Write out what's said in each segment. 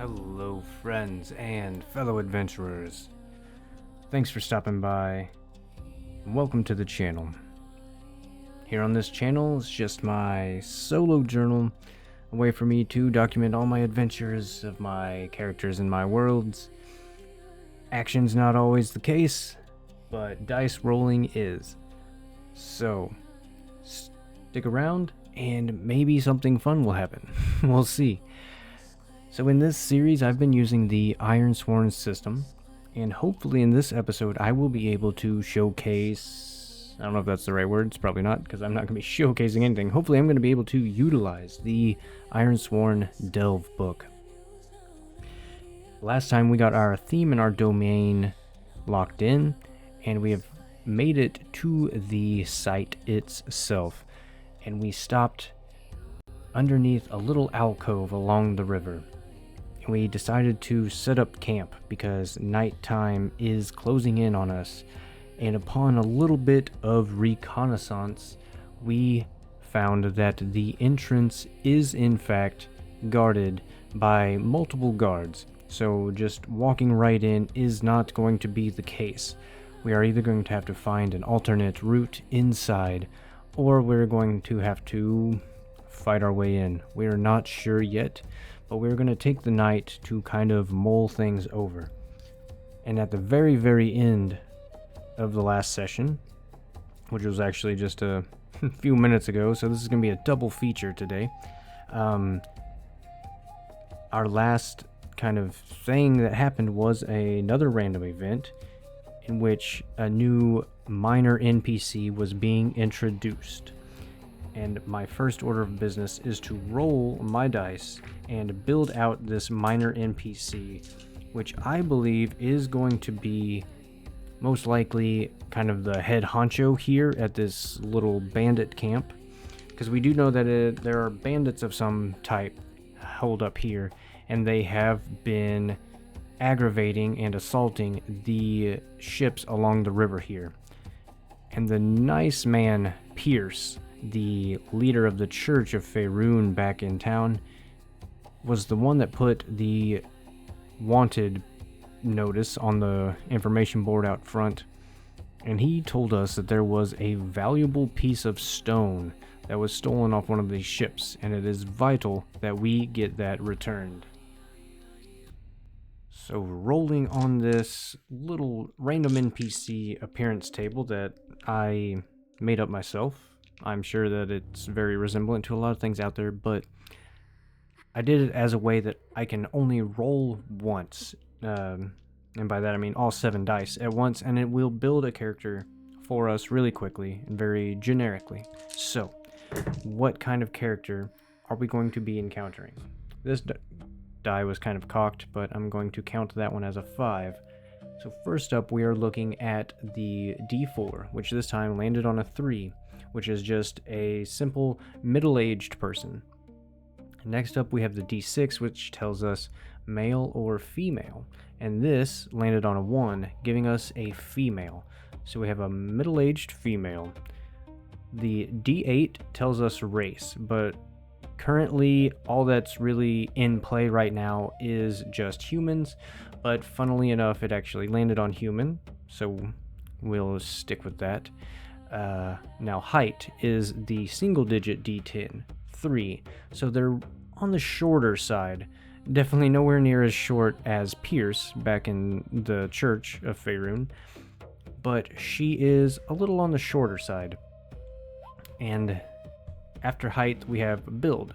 Hello, friends and fellow adventurers. Thanks for stopping by, and welcome to the channel. Here on this channel is just my solo journal, a way for me to document all my adventures of my characters in my worlds. Action's not always the case, but dice rolling is. So, stick around and maybe something fun will happen. We'll see. So in this series, I've been using the Ironsworn system, and hopefully in this episode, I will be able to showcase, I don't know if that's the right word, it's probably not, because I'm not going to be showcasing anything. Hopefully I'm going to be able to utilize the Ironsworn Delve book. Last time we got our theme and our domain locked in, and we have made it to the site itself, and we stopped underneath a little alcove along the river. We decided to set up camp because nighttime is closing in on us, and upon a little bit of reconnaissance, we found that the entrance is in fact guarded by multiple guards, so just walking right in is not going to be the case. We are either going to have to find an alternate route inside, or we're going to have to fight our way in. We are not sure yet, but we're going to take the night to kind of mull things over. And at the very, very end of the last session, which was actually just a few minutes ago, so this is going to be a double feature today, our last kind of thing that happened was another random event in which a new minor NPC was being introduced. And my first order of business is to roll my dice and build out this minor NPC, which I believe is going to be most likely kind of the head honcho here at this little bandit camp, because we do know that there are bandits of some type holed up here, and they have been aggravating and assaulting the ships along the river here. And the nice man Pierce, the leader of the Church of Faerun back in town, was the one that put the wanted notice on the information board out front, and he told us that there was a valuable piece of stone that was stolen off one of these ships, and it is vital that we get that returned. So rolling on this little random NPC appearance table that I made up myself, I'm sure that it's very resemblant to a lot of things out there, but I did it as a way that I can only roll once, and by that I mean all 7 dice at once, and it will build a character for us really quickly and very generically. So, what kind of character are we going to be encountering? This die was kind of cocked, but I'm going to count that one as a 5. So first up, we are looking at the D4, which this time landed on a 3. Which is just a simple middle-aged person. Next up, we have the D6, which tells us male or female, and this landed on a 1, giving us a female. So we have a middle-aged female. The D8 tells us race, but currently all that's really in play right now is just humans, but funnily enough, it actually landed on human, so we'll stick with that. Now height is the single digit D10, 3, so they're on the shorter side. Definitely nowhere near as short as Pierce back in the Church of Faerun, but she is a little on the shorter side. And after height we have build,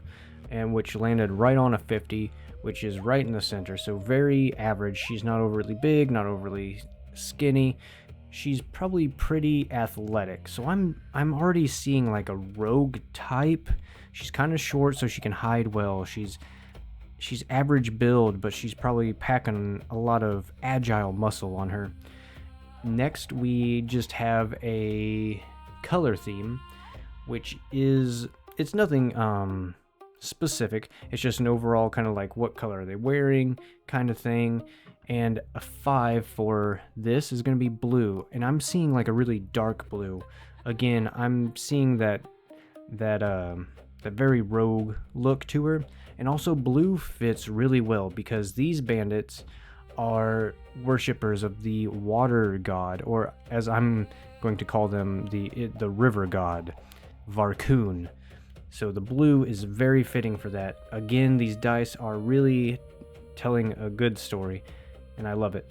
and which landed right on a 50, which is right in the center, so very average. She's not overly big, not overly skinny. She's probably pretty athletic, so I'm already seeing like a rogue type. She's kind of short, so she can hide well. She's average build, but she's probably packing a lot of agile muscle on her. Next, we just have a color theme, which is, it's nothing specific. It's just an overall kind of like what color are they wearing kind of thing. And a 5 for this is going to be blue, and I'm seeing like a really dark blue. Again, I'm seeing that that very rogue look to her. And also blue fits really well because these bandits are worshippers of the water god, or as I'm going to call them, the river god, Varkun. So the blue is very fitting for that. Again, these dice are really telling a good story, and I love it.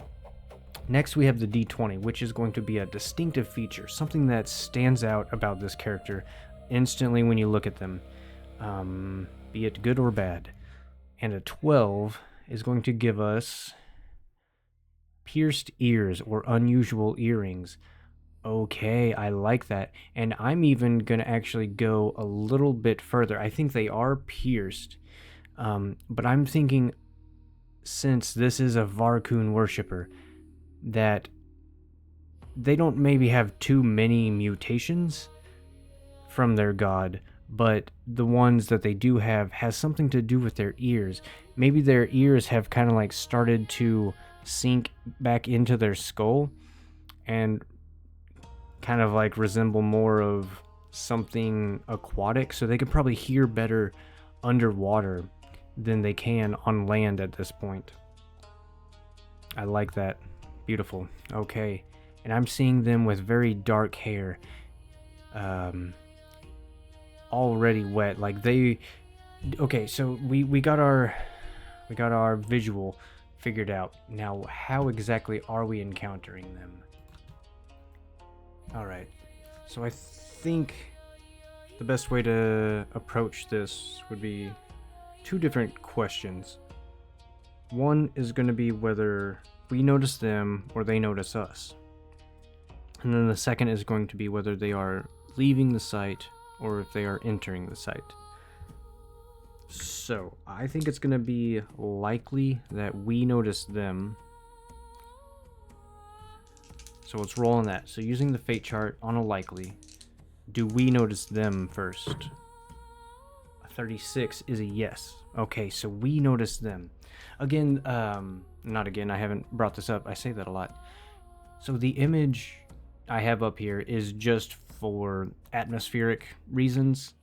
Next, we have the D20, which is going to be a distinctive feature, something that stands out about this character instantly when you look at them, be it good or bad. And a 12 is going to give us pierced ears or unusual earrings. Okay, I like that. And I'm even going to actually go a little bit further. I think they are pierced, but I'm thinking, since this is a Varkun worshipper, that they don't maybe have too many mutations from their god, but the ones that they do have has something to do with their ears. Maybe their ears have kind of like started to sink back into their skull and kind of like resemble more of something aquatic, so they could probably hear better underwater than they can on land at this point. I like that. Beautiful. Okay. And I'm seeing them with very dark hair. Already wet. Like they... Okay, so we got our visual figured out. Now, how exactly are we encountering them? Alright. So I think the best way to approach this would be two different questions. One is going to be whether we notice them or they notice us. And then the second is going to be whether they are leaving the site or if they are entering the site. So, I think it's going to be likely that we notice them. So let's roll on that. So using the fate chart on a likely, do we notice them first? A 36 is a yes. Okay, so we notice them. Again, not again, I haven't brought this up. I say that a lot. So the image I have up here is just for atmospheric reasons.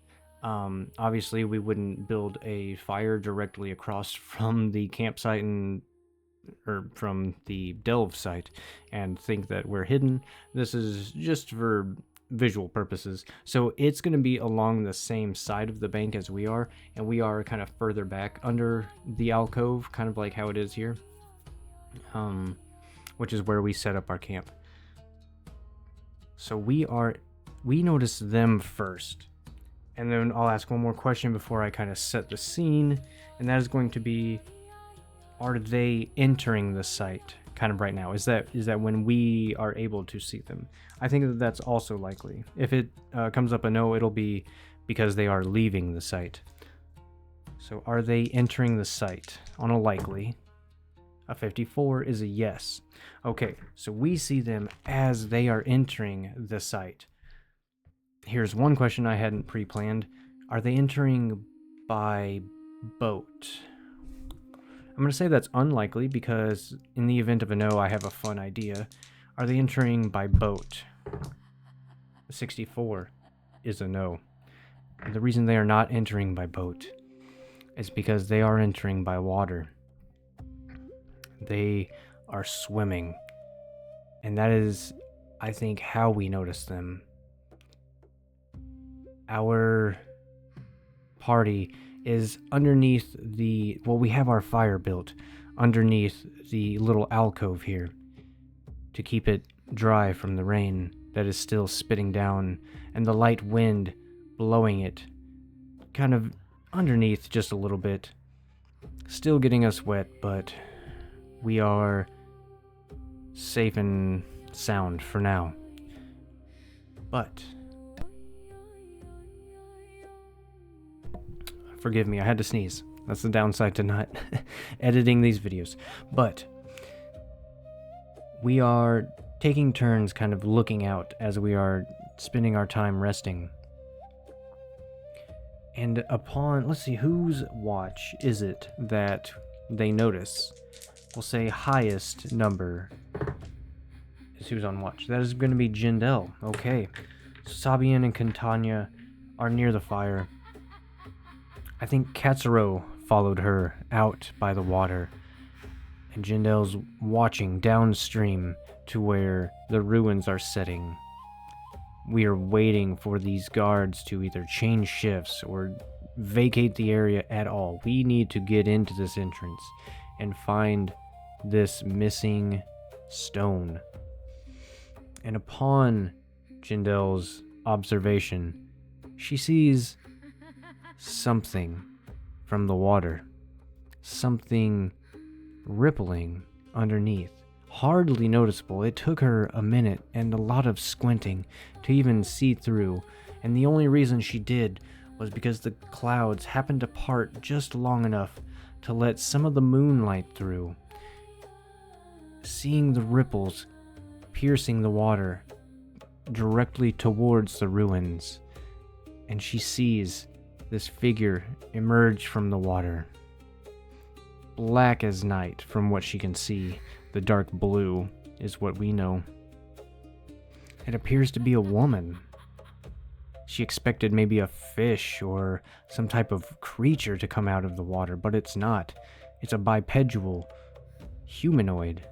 Obviously, we wouldn't build a fire directly across from the campsite or from the delve site and think that we're hidden. This is just for visual purposes. So it's going to be along the same side of the bank as we are, and we are kind of further back under the alcove, kind of like how it is here, which is where we set up our camp. So we notice them first. And then I'll ask one more question before I kind of set the scene, and that is going to be, are they entering the site kind of right now? Is that when we are able to see them? I think that that's also likely. If it comes up a no, it'll be because they are leaving the site. So are they entering the site on a likely? A 54 is a yes. Okay, so we see them as they are entering the site. Here's one question I hadn't pre-planned. Are they entering by boat? I'm going to say that's unlikely because in the event of a no, I have a fun idea. Are they entering by boat? 64 is a no. The reason they are not entering by boat is because they are entering by water. They are swimming. And that is, I think, how we notice them. Our party is underneath we have our fire built underneath the little alcove here to keep it dry from the rain that is still spitting down and the light wind blowing it kind of underneath just a little bit, still getting us wet, but we are safe and sound for now. But forgive me, I had to sneeze. That's the downside to not editing these videos. But we are taking turns kind of looking out as we are spending our time resting. And let's see, whose watch is it that they notice? We'll say highest number is who's on watch. That is going to be Jindel. Okay. Sabian and Cantania are near the fire. I think Katsuro followed her out by the water, and Jindel's watching downstream to where the ruins are setting. We are waiting for these guards to either change shifts or vacate the area at all. We need to get into this entrance and find this missing stone. And upon Jindel's observation, she sees something from the water. Something rippling underneath. Hardly noticeable. It took her a minute and a lot of squinting to even see through, and the only reason she did was because the clouds happened to part just long enough to let some of the moonlight through. Seeing the ripples piercing the water directly towards the ruins, and she sees this figure emerge from the water. Black as night from what she can see. The dark blue is what we know. It appears to be a woman. She expected maybe a fish or some type of creature to come out of the water, but it's not. It's a bipedal humanoid.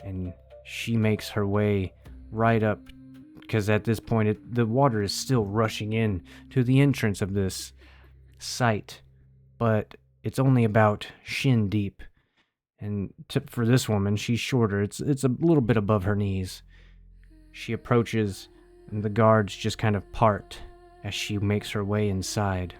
And she makes her way right up, because at this point the water is still rushing in to the entrance of this site, but it's only about shin deep. And for this woman, she's shorter. It's a little bit above her knees. She approaches, and the guards just kind of part as she makes her way inside.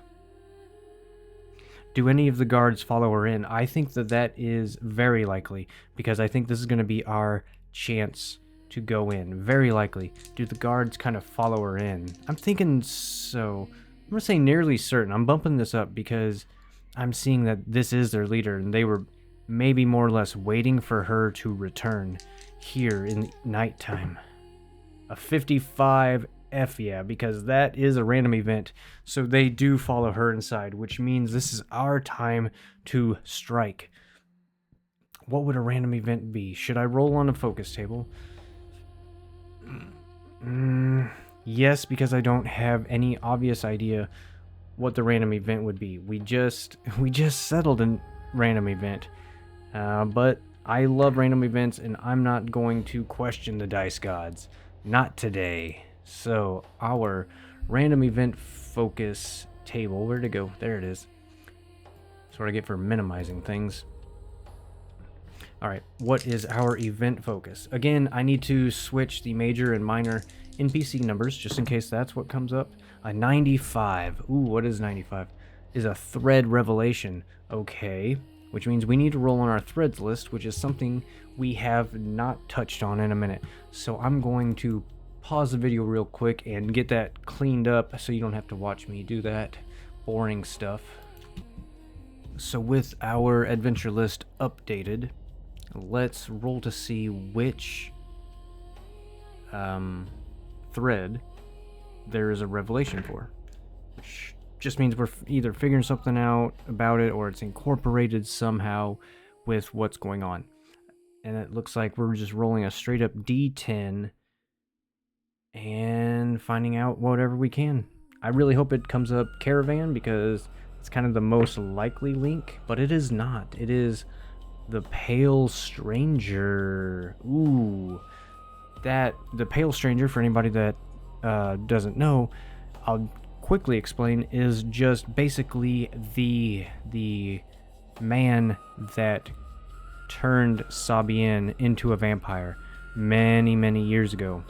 Do any of the guards follow her in? I think that is very likely, because I think this is going to be our chance to go in. Very likely. Do the guards kind of follow her in? I'm thinking so. I'm going to say nearly certain. I'm bumping this up because I'm seeing that this is their leader, and they were maybe more or less waiting for her to return here in the nighttime. A 55 F yeah, because that is a random event, so they do follow her inside, which means this is our time to strike. What would a random event be? Should I roll on a focus table? Yes, because I don't have any obvious idea what the random event would be. We just settled a random event. But I love random events, and I'm not going to question the dice gods. Not today. So, our random event focus table, where'd it go? There it is. That's what I get for minimizing things. Alright, what is our event focus? Again, I need to switch the major and minor NPC numbers, just in case that's what comes up. A 95. Ooh, what is 95? Is a thread revelation. Okay. Which means we need to roll on our threads list, which is something we have not touched on in a minute. So I'm going to pause the video real quick and get that cleaned up so you don't have to watch me do that boring stuff. So with our adventure list updated, let's roll to see which thread there is a revelation for. Which just means we're either figuring something out about it or it's incorporated somehow with what's going on. And it looks like we're just rolling a straight up D10 and finding out whatever we can. I really hope it comes up Caravan, because it's kind of the most likely link, but it is not. It is the Pale Stranger. Ooh. The Pale Stranger, for anybody that doesn't know, I'll quickly explain, is just basically the man that turned Sabian into a vampire many years ago,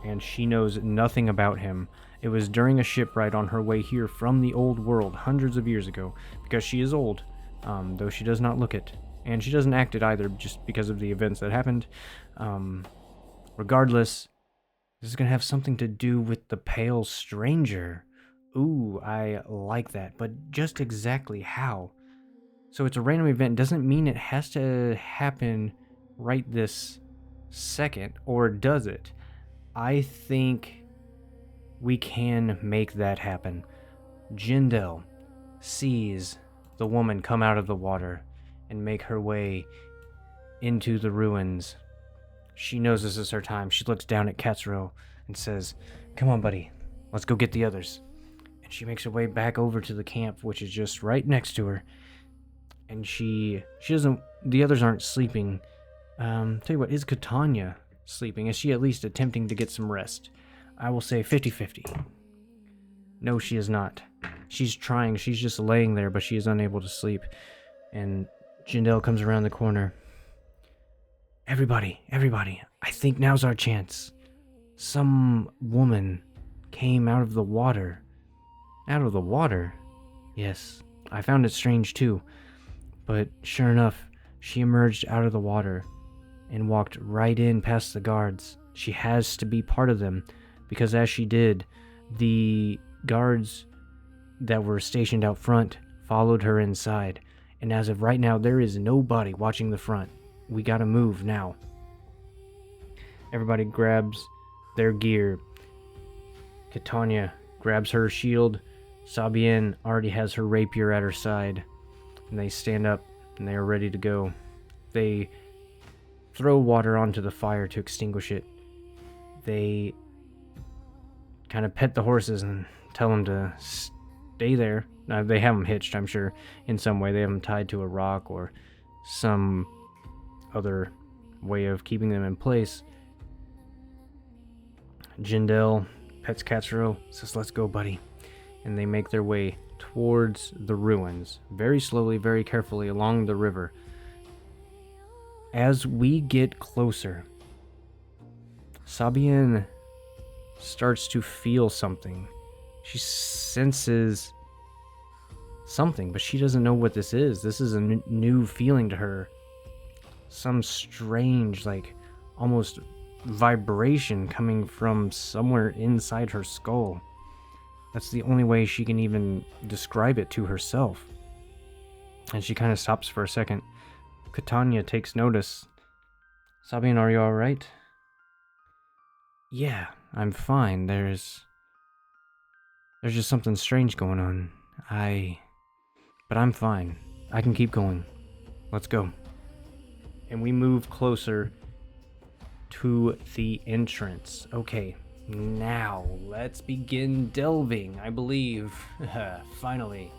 and she knows nothing about him. It was during a shipwright on her way here from the old world hundreds of years ago, because she is old, though she does not look it, and she doesn't act it either, just because of the events that happened. Regardless, this is going to have something to do with the Pale Stranger. Ooh, I like that, but just exactly how? So it's a random event. Doesn't mean it has to happen right this second, or does it? I think we can make that happen. Jindel sees the woman come out of the water and make her way into the ruins. She knows this is her time. She looks down at Katsuro and says, "Come on, buddy. Let's go get the others." And she makes her way back over to the camp, which is just right next to her. And she doesn't, the others aren't sleeping. Tell you what, is Catania sleeping? Is she at least attempting to get some rest? I will say 50-50. No, she is not. She's trying, she's just laying there, but she is unable to sleep. And Jindel comes around the corner. Everybody, I think now's our chance. Some woman came out of the water. Out of the water? Yes, I found it strange too. But sure enough, she emerged out of the water and walked right in past the guards. She has to be part of them, because as she did, the guards that were stationed out front followed her inside. And as of right now, there is nobody watching the front. We gotta move now. Everybody grabs their gear. Catania grabs her shield. Sabienne already has her rapier at her side. And they stand up and they are ready to go. They throw water onto the fire to extinguish it. They kind of pet the horses and tell them to stay there. They have them hitched, I'm sure, in some way. They have them tied to a rock or some other way of keeping them in place. Jindel pets Katsuro, says, "Let's go, buddy." And they make their way towards the ruins, very slowly, very carefully along the river. As we get closer, Sabienne starts to feel something. She senses something, but she doesn't know what this is. This is a new feeling to her. Some strange, like, almost vibration coming from somewhere inside her skull. That's the only way she can even describe it to herself. And she kind of stops for a second. Catania takes notice. "Sabienne, are you alright?" "Yeah, I'm fine. There's just something strange going on. But I'm fine. I can keep going. Let's go." And we move closer to the entrance. Okay, now let's begin delving, I believe. Finally.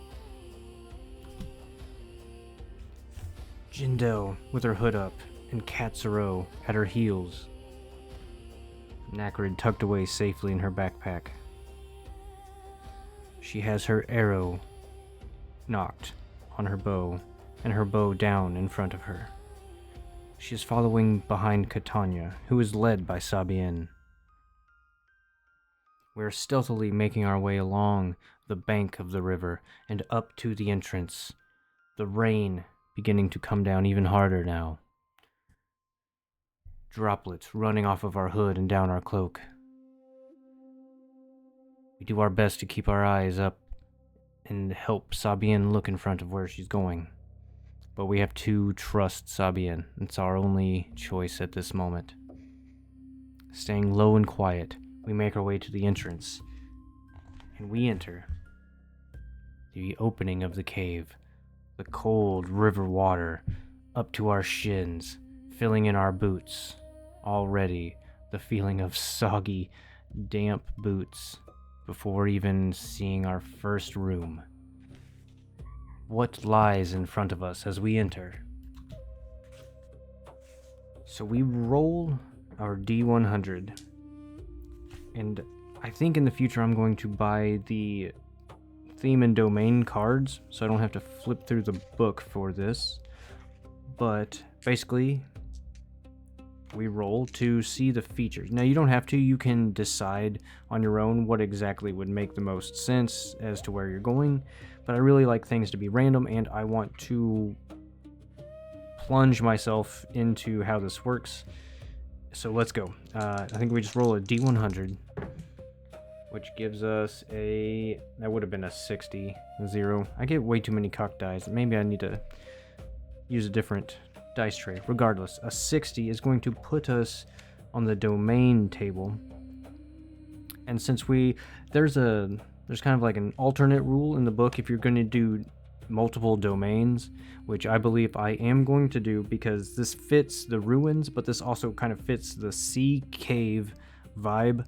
Jindel with her hood up and Katsuro at her heels. Nacrid tucked away safely in her backpack. She has her arrow knocked on her bow and her bow down in front of her. She is following behind Catania, who is led by Sabienne. We are stealthily making our way along the bank of the river and up to the entrance. The rain beginning to come down even harder now. Droplets running off of our hood and down our cloak. We do our best to keep our eyes up and help Sabienne look in front of where she's going. But we have to trust Sabienne. It's our only choice at this moment. Staying low and quiet, we make our way to the entrance. And we enter the opening of the cave. The cold river water up to our shins, filling in our boots. Already the feeling of soggy, damp boots before even seeing our first room. What lies in front of us as we enter? So we roll our D100. And I think in the future I'm going to buy the theme and domain cards, so I don't have to flip through the book for this. But basically, we roll to see the features. Now, you don't have to. You can decide on your own what exactly would make the most sense as to where you're going. But I really like things to be random, and I want to plunge myself into how this works. So let's go. I think we just roll a D100, which gives us a... that would have been a 60. 0. I get way too many cocked dice. Maybe I need to use a different dice tray. Regardless, a 60 is going to put us on the domain table. And since there's kind of like an alternate rule in the book if you're going to do multiple domains, which I believe I am going to do because this fits the ruins, but this also kind of fits the sea cave vibe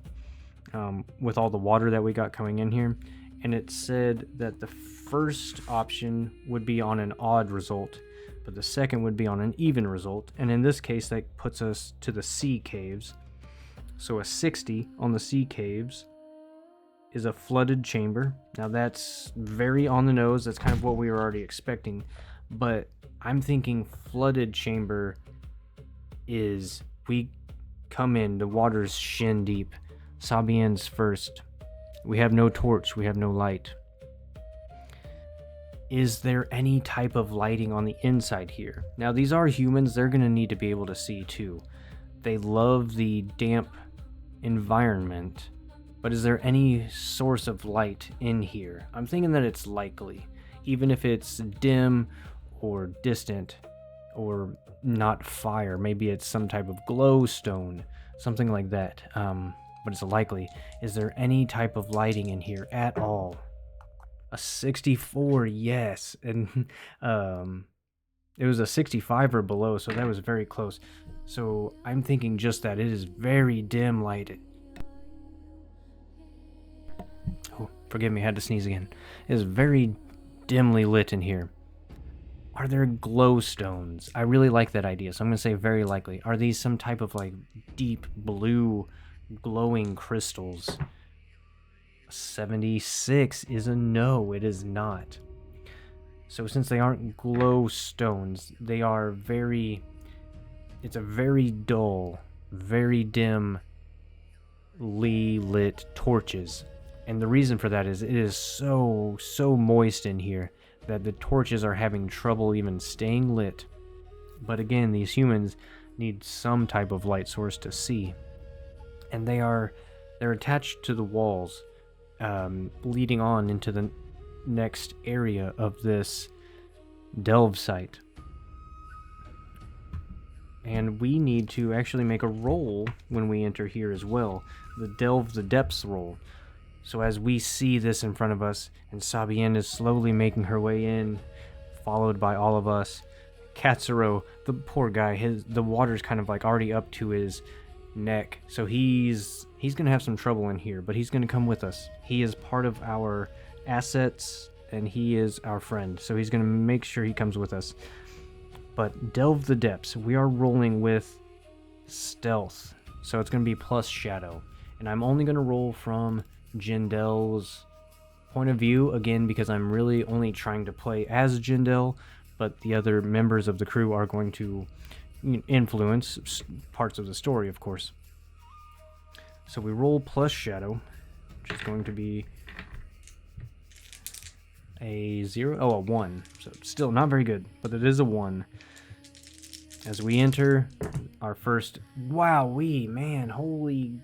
with all the water that we got coming in here. and it said that the first option would be on an odd result, but the second would be on an even result, and in this case that puts us to the sea caves. So a 60 on the sea caves is a flooded chamber. Now that's very on the nose, that's kind of what we were already expecting, but I'm thinking flooded chamber is we come in, the water's shin deep, Sabian's first, we have no torch, we have no light. Is there any type of lighting on the inside here? Now these are humans, they're going to need to be able to see too. They love the damp environment, but is there any source of light in here? I'm thinking that it's likely, even if it's dim or distant or not fire. Maybe it's some type of glowstone, something like that, but it's likely. Is there any type of lighting in here at all? A 64, yes, and it was a 65 or below, so that was very close. So I'm thinking just that it is very dim lighted. Oh, forgive me, I had to sneeze again. It is very dimly lit in here. Are there glowstones? I really like that idea, so I'm going to say very likely. Are these some type of like deep blue glowing crystals? 76 is a no, it is not. So since they aren't glowstones, they are it's a very dull, very dimly lit torches. And the reason for that is it is so moist in here that the torches are having trouble even staying lit. But again, these humans need some type of light source to see. And they're attached to the walls, leading on into the next area of this delve site. And we need to actually make a roll when we enter here as well, the delve the depths roll. So as we see this in front of us, and Sabian is slowly making her way in, followed by all of us, Katsuro, the poor guy, the water's kind of like already up to his neck, so he's gonna have some trouble in here, but he's gonna come with us. He is part of our assets, and he is our friend, so he's gonna make sure he comes with us. But delve the depths, we are rolling with stealth, so it's gonna be plus shadow, and I'm only gonna roll from Jindel's point of view, again, because I'm really only trying to play as Jindel, but the other members of the crew are going to influence parts of the story, of course. So we roll plus shadow, which is going to be a 0, a 1. So still not very good, but it is a 1. As we enter our first, wowee, man, holy.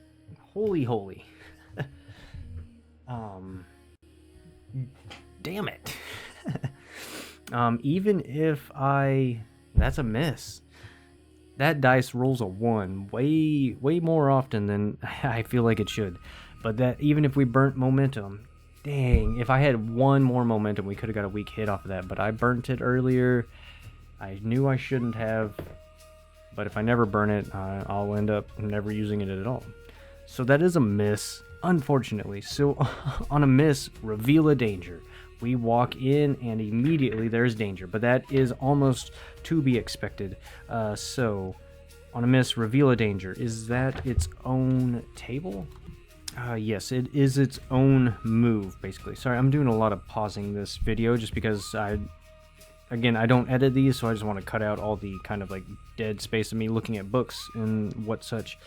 Damn it. Even if that's a miss. That dice rolls a 1 way more often than I feel like it should. But that, even if we burnt momentum, dang, if I had 1 more momentum, we could have got a weak hit off of that. But I burnt it earlier. I knew I shouldn't have. But if I never burn it, I'll end up never using it at all. So that is a miss, unfortunately. So on a miss, reveal a danger. We walk in and immediately there's danger, but that is almost to be expected. So on a miss, reveal a danger. Is that its own table? Yes, it is its own move, basically. Sorry, I'm doing a lot of pausing this video just because I don't edit these, so I just want to cut out all the kind of like dead space of me looking at books and what such.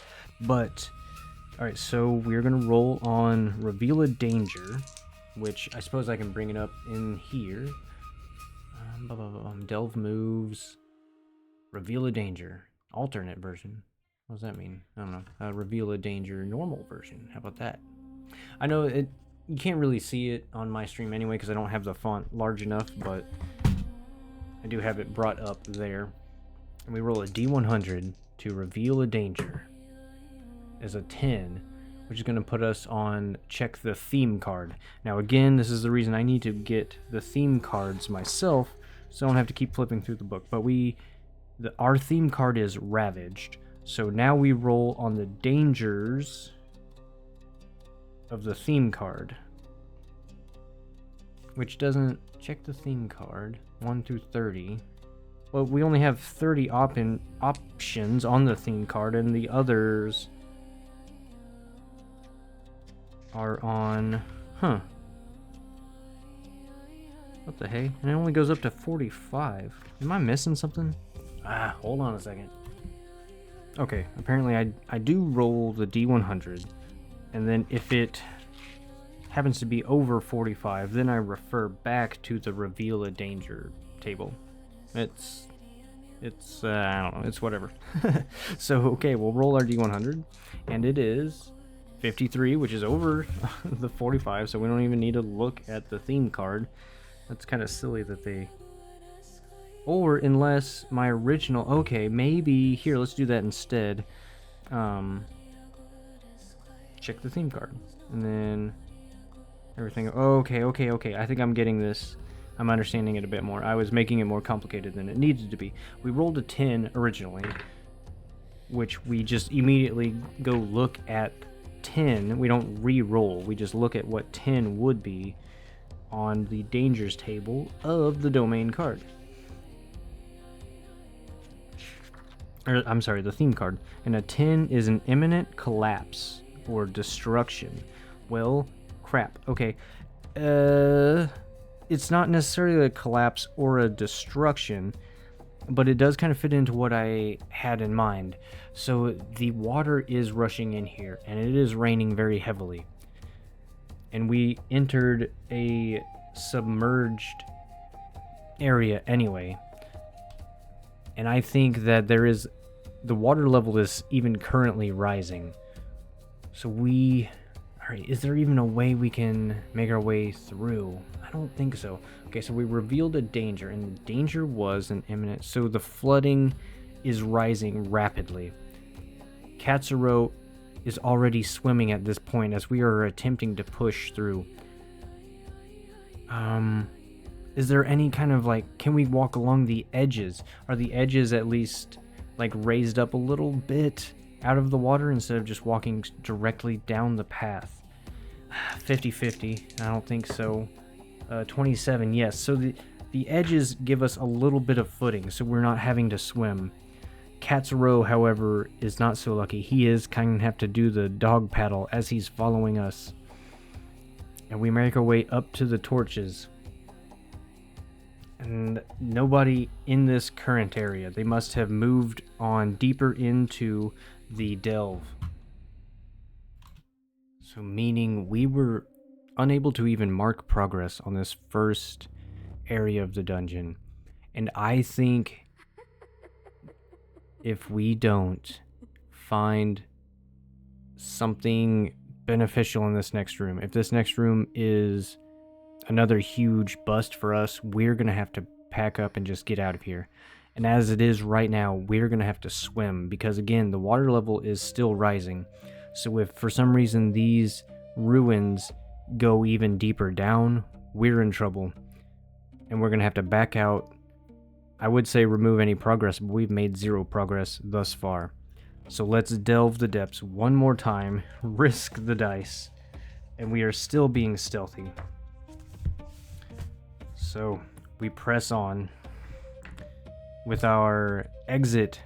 But, alright, so we're going to roll on reveal a danger, which I suppose I can bring it up in here. Delve moves, reveal a danger, alternate version. What does that mean? I don't know. Reveal a danger, normal version. How about that? I know you can't really see it on my stream anyway because I don't have the font large enough, but I do have it brought up there. And we roll a D100 to reveal a danger as a 10, which is going to put us on check the theme card. Now again, this is the reason I need to get the theme cards myself, so I don't have to keep flipping through the book. But our theme card is Ravaged. So now we roll on the dangers of the theme card. which doesn't check the theme card. 1 through 30. Well, we only have 30 options on the theme card, and the others are on... Huh. What the hey? And it only goes up to 45. Am I missing something? Ah, hold on a second. Okay, apparently I do roll the D100, and then if it happens to be over 45, then I refer back to the reveal a danger table. It's I don't know, it's whatever. So, okay, we'll roll our D100, and it is 53, which is over the 45, so we don't even need to look at the theme card. That's kind of silly that they... Or unless my original... Okay, maybe... Here, let's do that instead. Check the theme card. And then... Everything... Okay. I think I'm getting this. I'm understanding it a bit more. I was making it more complicated than it needed to be. We rolled a 10 originally, which we just immediately go look at 10. We don't re-roll. We just look at what 10 would be on the dangers table of the domain card. I'm sorry, the theme card. And a 10 is an imminent collapse or destruction. Well, crap. Okay. It's not necessarily a collapse or a destruction, but it does kind of fit into what I had in mind. So the water is rushing in here, and it is raining very heavily. And we entered a submerged area anyway. And I think that the water level is even currently rising. So alright, is there even a way we can make our way through? I don't think so. Okay, so we revealed a danger, and the danger was an imminent... So the flooding is rising rapidly. Katsuro is already swimming at this point as we are attempting to push through. Is there any kind of, like, can we walk along the edges? Are the edges at least, like, raised up a little bit out of the water instead of just walking directly down the path? 50-50, I don't think so. 27, yes. So the edges give us a little bit of footing, so we're not having to swim. Katsuro, however, is not so lucky. He is kind of have to do the dog paddle as he's following us. And we make our way up to the torches. And nobody in this current area. They must have moved on deeper into the delve. So meaning we were unable to even mark progress on this first area of the dungeon. And I think if we don't find something beneficial in this next room, if this next room is another huge bust for us, we're going to have to pack up and just get out of here. And as it is right now, we're going to have to swim because, again, the water level is still rising. So if for some reason these ruins go even deeper down, we're in trouble. And we're going to have to back out. I would say remove any progress, but we've made 0 progress thus far. So let's delve the depths one more time, risk the dice, and we are still being stealthy. So we press on with our exit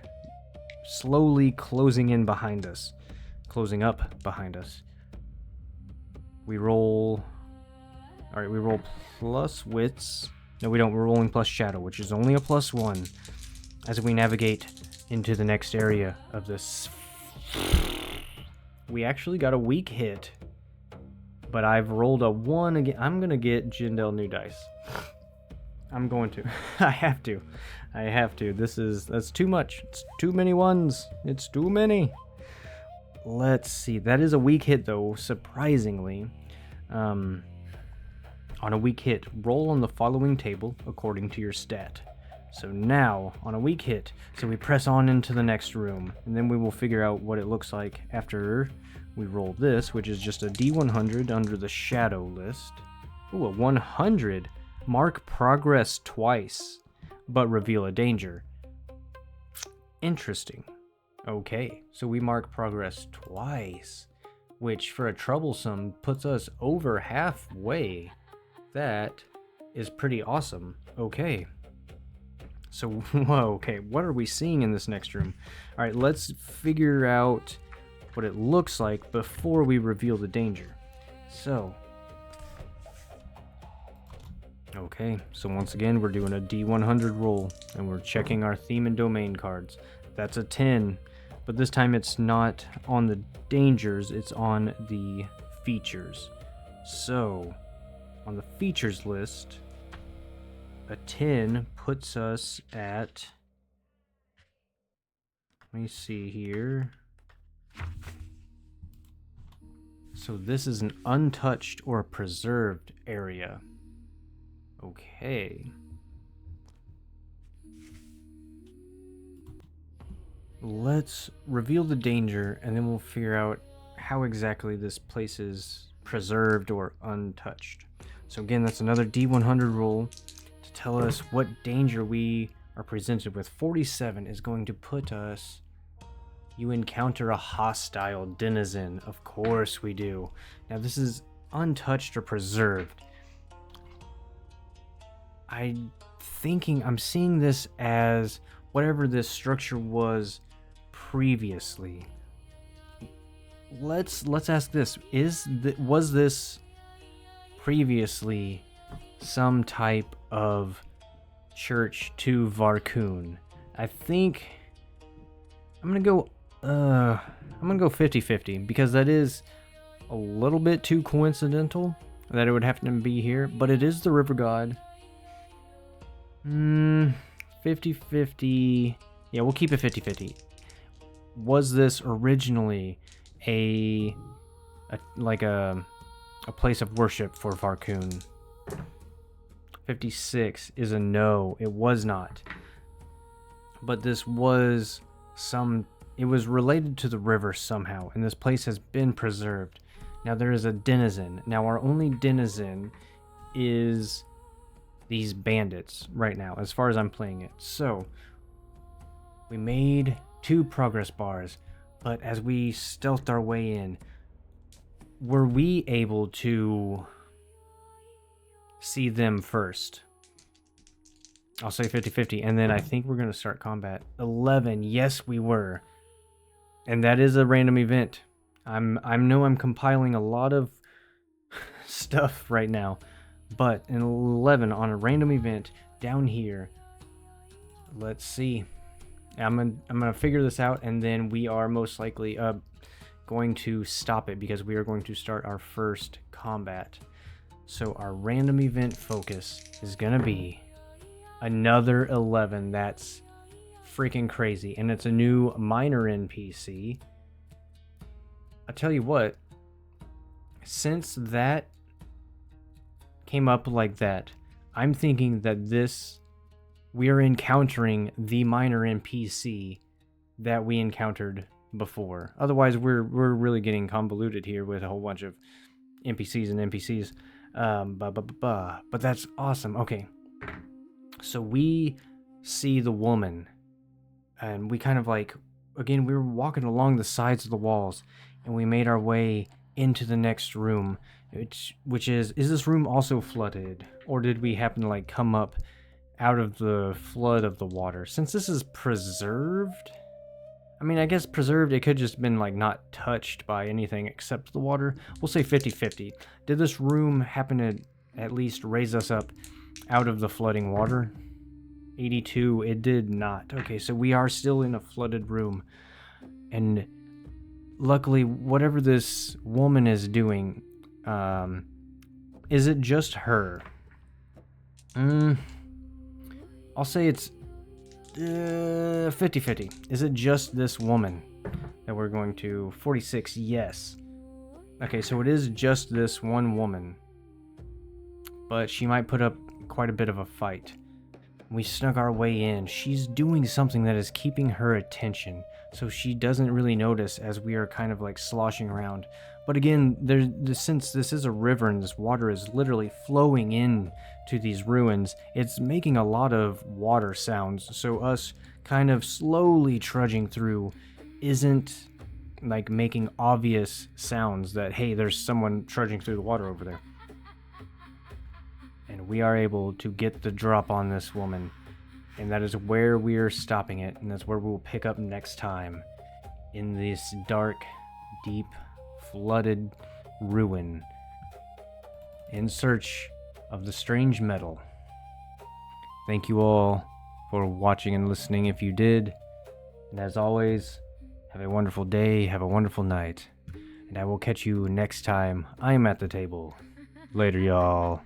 slowly closing in behind us, closing up behind us. We roll... Alright, we roll plus wits. No, we don't. We're rolling plus shadow, which is only a +1 as we navigate into the next area of this. We actually got a weak hit, but I've rolled a 1 again. I'm going to get Jindal new dice. I'm going to. I have to. That's too much. It's too many ones. It's too many. Let's see. That is a weak hit, though, surprisingly. On a weak hit, roll on the following table according to your stat. So now, on a weak hit, so we press on into the next room, and then we will figure out what it looks like after we roll this, which is just a D100 under the shadow list. Ooh, a 100. Mark progress twice, but reveal a danger. Interesting. Okay, so we mark progress twice, which for a troublesome puts us over halfway. That is pretty awesome. Okay. So, whoa, okay, what are we seeing in this next room? All right, let's figure out what it looks like before we reveal the danger. So, okay, so once again, we're doing a D100 roll, and we're checking our theme and domain cards. That's a 10, but this time it's not on the dangers, it's on the features. So, on the features list, a 10 puts us at, let me see here. So this is an untouched or preserved area. Okay. Let's reveal the danger, and then we'll figure out how exactly this place is preserved or untouched. So again, that's another D100 roll to tell us what danger we are presented with. 47 is going to put us... You encounter a hostile denizen. Of course we do. Now this is untouched or preserved. I'm seeing this as whatever this structure was previously. Let's ask this. Was this previously some type of church to Varkun? I think I'm gonna go 50-50, because that is a little bit too coincidental that it would happen to be here, but it is the river god. 50-50. Yeah, we'll keep it 50-50. Was this originally a place of worship for Varkun? 56 is a no, it was not. But this was it was related to the river somehow, and this place has been preserved. Now there is a denizen. Now our only denizen is these bandits right now, as far as I'm playing it. So we made 2 progress bars, but as we stealthed our way in, were we able to see them first? I'll say 50-50, and then I think we're going to start combat. 11, yes we were. And that is a random event. I know I'm compiling a lot of stuff right now, but in 11 on a random event down here, let's see. I'm gonna figure this out, and then we are most likely going to stop it because we are going to start our first combat. So our random event focus is gonna be another 11. That's freaking crazy, and it's a new minor NPC. I tell you what, since that came up like that, I'm thinking that we are encountering the minor NPC that we encountered before. Otherwise, we're really getting convoluted here with a whole bunch of NPCs and NPCs. But that's awesome. Okay, so we see the woman, and we kind of again, we were walking along the sides of the walls, and we made our way into the next room, which is this room also flooded, or did we happen to come up out of the flood of the water? Since this is preserved, I mean, I guess preserved, it could just been not touched by anything except the water. We'll say 50-50. Did this room happen to at least raise us up out of the flooding water? 82, it did not. Okay, so we are still in a flooded room, and luckily, whatever this woman is doing, is it just her? I'll say it's 50-50. Is it just this woman that we're going to... 46, yes. Okay, so it is just this one woman, but she might put up quite a bit of a fight. We snuck our way in. She's doing something that is keeping her attention, so she doesn't really notice as we are kind of sloshing around. But again, since this is a river and this water is literally flowing in to these ruins, it's making a lot of water sounds, so us kind of slowly trudging through isn't making obvious sounds that, hey, there's someone trudging through the water over there. And and we are able to get the drop on this woman. And that is where we are stopping it, and that's where we will pick up next time in this dark, deep, flooded ruin in search of the strange metal. Thank you all for watching and listening if you did. And as always, have a wonderful day, have a wonderful night. And I will catch you next time I am at the table. Later, y'all.